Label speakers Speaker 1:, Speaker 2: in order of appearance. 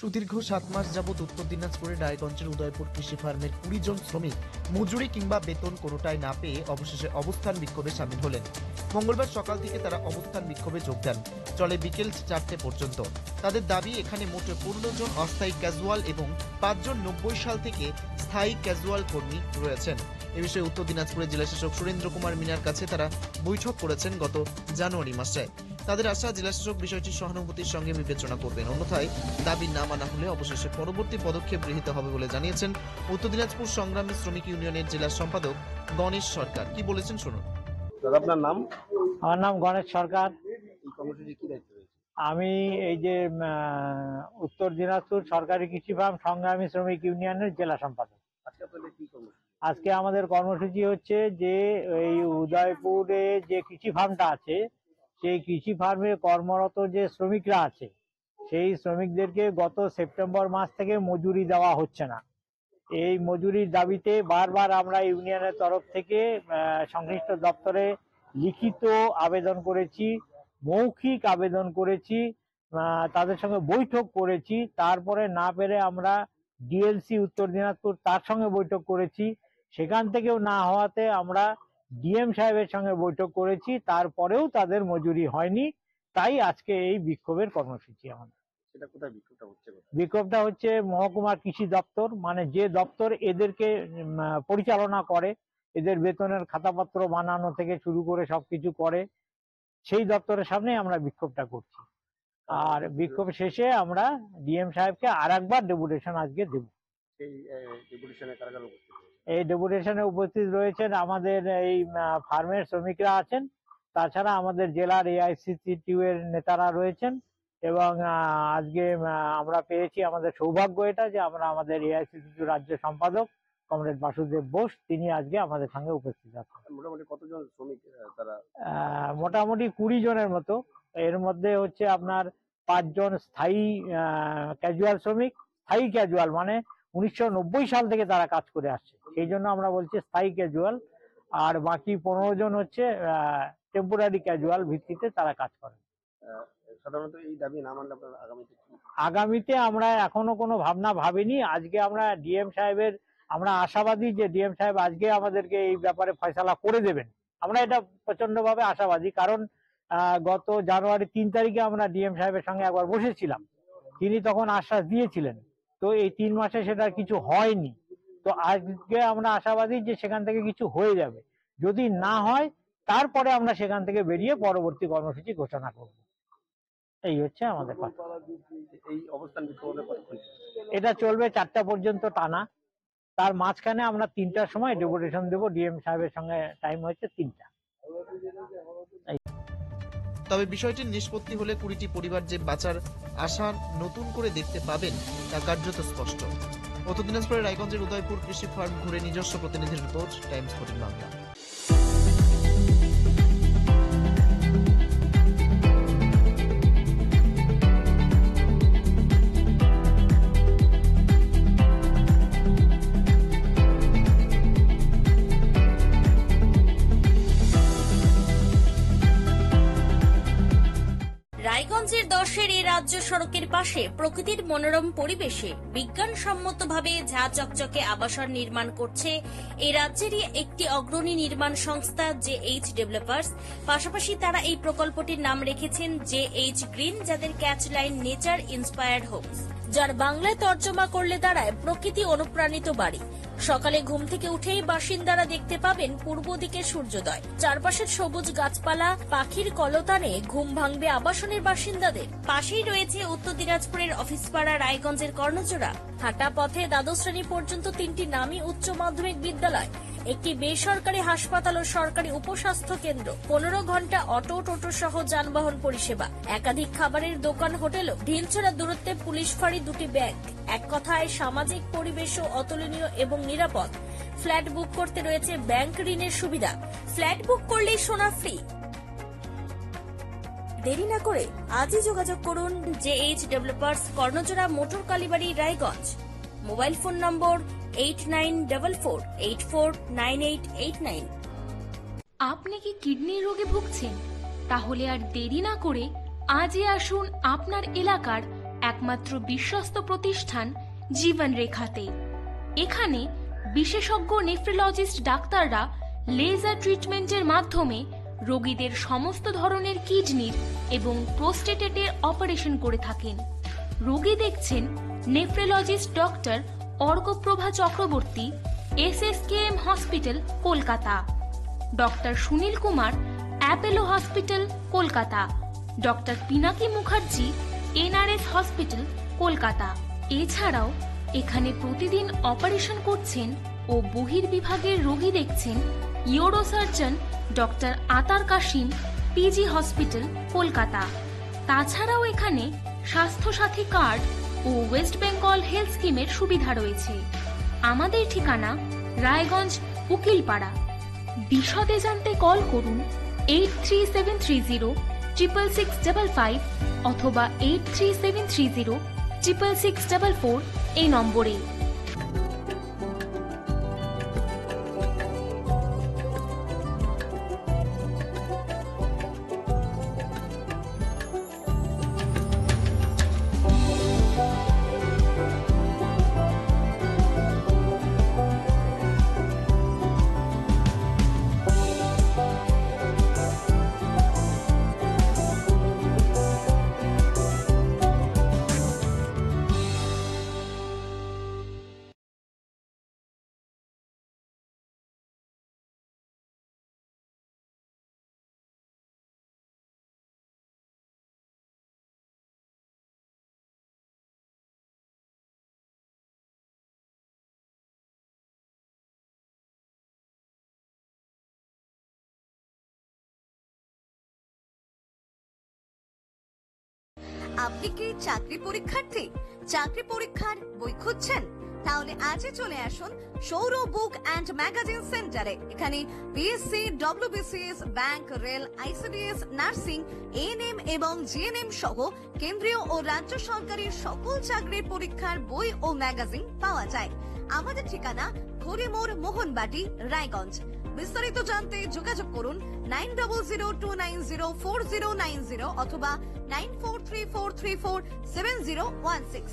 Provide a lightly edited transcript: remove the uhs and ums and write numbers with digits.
Speaker 1: সুদীর্ঘ 7 মাস যাবৎ উত্তর দিনাজপুরের রায়গঞ্জের উদয়পুর কৃষি ফার্মের 20 জন শ্রমিক মজুরি কিংবা বেতন কোনোটাই না পেয়ে অবশেষে অবস্থান বিক্ষোভে সামিল হলেন। মঙ্গলবার সকাল থেকে তারা অবস্থান বিক্ষোভে যোগ দেন, চলে বিকেল 4টে পর্যন্ত। তাদের দাবি, এখানে মোট 15 জন অস্থায়ী ক্যাজুয়াল এবং 5 জন 90 সাল থেকে স্থায়ী ক্যাজুয়াল কর্মী রয়েছেন। এ বিষয়ে উত্তর দিনাজপুরের জেলাশাসক সুরেন্দ্র কুমার মিনার কাছে তারা বৈঠক করেছেন গত জানুয়ারি মাসে। তাদের আশা, জেলাশাসক বিষয়টি সহানুভূতির সঙ্গে বিবেচনা করবেন, অন্যথায় দাবি না মানা হলে অবশেষে পরবর্তী পদক্ষেপ গৃহীত হবে বলে জানিয়েছেন উত্তর দিনাজপুর সংগ্রামী শ্রমিক ইউনিয়নের জেলা সম্পাদক গণেশ সরকার। কি বলেছেন শুনুন।
Speaker 2: দাদা, আপনার নাম?
Speaker 3: আমার নাম গণেশ সরকার।
Speaker 2: এই কর্মসূচি কি দায়িত্ব রয়েছে?
Speaker 3: আমি এই যে উত্তর দিনাজপুর সরকারি কৃষি ফার্ম সংগ্রামী শ্রমিক ইউনিয়নের জেলা সম্পাদক।
Speaker 2: আজকে আপনাদের কি কর্মসূচি?
Speaker 3: আজকে আমাদের কর্মসূচি হচ্ছে যে এই উদয়পুরে যে কৃষি ফার্মটা আছে, সেই কৃষি ফার্মে কর্মরত যে শ্রমিকরা আছে, সেই শ্রমিকদেরকে গত সেপ্টেম্বর মাস থেকে মজুরি দেওয়া হচ্ছে না। এই মজুরির দাবিতে বারবার আমরা ইউনিয়নের তরফ থেকে সংশ্লিষ্ট দপ্তরে লিখিত আবেদন করেছি, মৌখিক আবেদন করেছি, তাদের সঙ্গে বৈঠক করেছি। তারপরে না পেরে আমরা ডিএলসি উত্তর দিনাজপুর তার সঙ্গে বৈঠক করেছি। সেখান থেকেও না হওয়াতে আমরা ডিএম সাহেবের সঙ্গে বৈঠক করেছি, তারপরেও তাদের মজুরি হয়নি। তাই আজকে এই বিক্ষোভের কর্মসূচি আমাদের।
Speaker 2: সেটা কোথায় বিক্ষোভটা হচ্ছে?
Speaker 3: বিক্ষোভটা হচ্ছে মহকুমা কৃষি দপ্তর, মানে যে দপ্তর এদেরকে পরিচালনা করে, এদের বেতনের খাতাপত্র বানানো থেকে শুরু করে সবকিছু করে, সেই দপ্তরের সামনে আমরা বিক্ষোভটা করছি। আর বিক্ষোভ শেষে আমরা ডিএম সাহেবকে আরেকবার ডেপুটেশন আজকে দেব।
Speaker 2: এই ডেপুটেশনে কারা কারা উপস্থিত?
Speaker 3: এই ডেপুটেশনে উপস্থিত রয়েছেন আমাদের এই ফার্মের শ্রমিকরা আছেন, তাছাড়া আমাদের জেলার এআইসিসিটিউ এর নেতারা রয়েছেন। এবং আজকে আমরা পেয়েছি, আমাদের সৌভাগ্য এটা যে আমরা আমাদের এআইসিসিটিউ রাজ্য সম্পাদক কমরেড বাসুদেব বোস, তিনি আজকে আমাদের সঙ্গে উপস্থিত আছেন।
Speaker 2: মোটামুটি কতজন শ্রমিক তারা?
Speaker 3: মোটামুটি 20 জনের মতো। এর মধ্যে হচ্ছে আপনার 5 জন স্থায়ী ক্যাজুয়াল শ্রমিক। স্থায়ী ক্যাজুয়াল মানে 1990 সাল থেকে তারা কাজ করে আসছে, সেই জন্য আমরা বলছি স্থায়ী ক্যাজুয়াল। আর বাকি 15 জন হচ্ছে টেম্পোরারি ক্যাজুয়াল ভিত্তিতে তারা কাজ করে।
Speaker 2: সাধারণত এই দাবি না মানলে আপনারা
Speaker 3: আগামীতে আমরা এখনো কোনো ভাবনা ভাবিনি। আজকে আমরা ডিএম সাহেবের, আমরা আশাবাদী যে ডিএম সাহেব আজকে আমাদেরকে এই ব্যাপারে ফয়সালা করে দেবেন। আমরা এটা প্রচন্ডভাবে আশাবাদী, কারণ গত জানুয়ারি 3 তারিখে আমরা ডিএম সাহেবের সঙ্গে একবার বসেছিলাম, তিনি তখন আশ্বাস দিয়েছিলেন। তো এই 3 মাসে সেটা কিছু হয়নি। তো আজকে আমরা আশাবাদী যে সেখান থেকে কিছু হয়ে যাবে। যদি না হয় তারপরে আমরা সেখান থেকে বেরিয়ে পরবর্তী কর্মসূচি ঘোষণা করব। এই হচ্ছে আমাদের কথা।
Speaker 2: এই অবস্থান বিক্ষোভে কতক্ষণ?
Speaker 3: এটা চলবে 4টা পর্যন্ত টানা। তার মাঝখানে আমরা 3টার সময় ডেপুটেশন দেব। ডিএম সাহেবের সঙ্গে টাইম হচ্ছে 3টা।
Speaker 1: তবে বিষয়টির নিষ্পত্তি হলে 20টি পরিবার যে বাঁচার আশা নতুন করে দেখতে পাবেন তা কার্যত স্পষ্ট। উত্তর দিনাজপুরের রায়গঞ্জের উদয়পুর কৃষি ফার্ম ঘুরে নিজস্ব প্রতিনিধির রিপোর্ট, টাইমস 14 বাংলা।
Speaker 4: রায়গঞ্জের 10-এর এই রাজ্য সড়কের পাশে প্রকৃতির মনোরম পরিবেশে বিজ্ঞানসম্মতভাবে ঝা চকচকে আবাসন নির্মাণ করছে এই রাজ্যেরই একটি অগ্রণী নির্মাণ সংস্থা জেএইচ ডেভেলপার্স। পাশাপাশি তারা এই প্রকল্পটির নাম রেখেছেন জেএইচ গ্রিন, যাদের catch line nature inspired homes, যার বাংলায় তর্জমা করলে দাঁড়ায় প্রকৃতি অনুপ্রাণিত বাড়ি। সকালে ঘুম থেকে উঠেই বাসিন্দারা দেখতে পাবেন পূর্ব দিকে সূর্যোদয়। চারপাশের সবুজ গাছপালা, পাখির কলতানে ঘুম ভাঙবে আবাসনের বাসিন্দাদের। পাশেই রয়েছে উত্তর দিনাজপুরের অফিসপাড়া রায়গঞ্জের কর্ণজোড়া। হাঁটা পথে দ্বাদশ শ্রেণী পর্যন্ত 3টি নামী উচ্চ মাধ্যমিক বিদ্যালয়, একটি বেসরকারি হাসপাতাল ও সরকারি উপস্বাস্থ্য কেন্দ্র, 15 ঘন্টা অটো টোটো সহ যানবাহন পরিষেবা, একাধিক খাবারের দোকান, হোটেলও, ঢিলছড়া দূরত্বে পুলিশ ফাঁড়ি, 2টি ব্যাংক। এক কথায় সামাজিক পরিবেশও অতুলনীয় এবং নিরাপদ। ফ্ল্যাট বুক করতে রয়েছে ব্যাংক ঋণের সুবিধা। ফ্ল্যাট বুক করলেই সোনা ফ্রি। দেরি না করে আজই যোগাযোগ করুন JH developers, Karnajora, motor Kalibari, Raiganj. Mobile phone number 8944849889।
Speaker 5: আপনি কি কিডনি রোগে ভুগছেন? তাহলে আর দেরি না করে আজই আসুন আপনার এলাকার একমাত্র বিশ্বস্ত প্রতিষ্ঠান জীবন রেখাতে। এখানে বিশেষজ্ঞ নেফ্রোলজিস্ট ডাক্তাররা লেজার ট্রিটমেন্টের মাধ্যমে রোগীদের সমস্ত ধরনের কিডনির এবং প্রোস্টেটের অপারেশন করে থাকেন। রোগী দেখছেন nephrologist doctor Arkaprabha Chakraborty, SSKM hospital, Kolkata. Doctor Sunil Kumar, Apollo hospital, Kolkata. Doctor Pinaki Mukherjee, NRS hospital, Kolkata. এছাড়াও এখানে প্রতিদিন অপারেশন করছেন ও বহির্বিভাগের রোগী দেখছেন ইউরোসার্জন ডক্টর আতার কাশিম, PG হসপিটাল, কলকাতা। তাছাড়াও এখানে স্বাস্থ্যসাথী কার্ড ও ওয়েস্ট বেঙ্গল হেলথ স্কিমের সুবিধা রয়েছে। আমাদের ঠিকানা রায়গঞ্জ, উকিলপাড়া। বিশদে জানতে কল করুন 8373066655 অথবা 8373066644 এই নম্বরে।
Speaker 6: আপনি কি চাকরি পরীক্ষার্থী? চাকরি পরীক্ষার বই খুঁজছেন? তাহলে আজই চলে আসুন সৌরভ বুক অ্যান্ড ম্যাগাজিন সেন্টারে। এখানে BSc, WBCS, bank, rail, ICDS, nursing, ANM এবং GNM সহ কেন্দ্রীয় ও রাজ্য সরকারি সকল চাকরির পরীক্ষার বই ও ম্যাগাজিন পাওয়া যায়। আমাদের ঠিকানা ঘড়িমোড়, মোহনবাটি, রায়গঞ্জ। বিস্তারিত জানতে যোগাযোগ করুন 9002904090 অথবা 9434347016।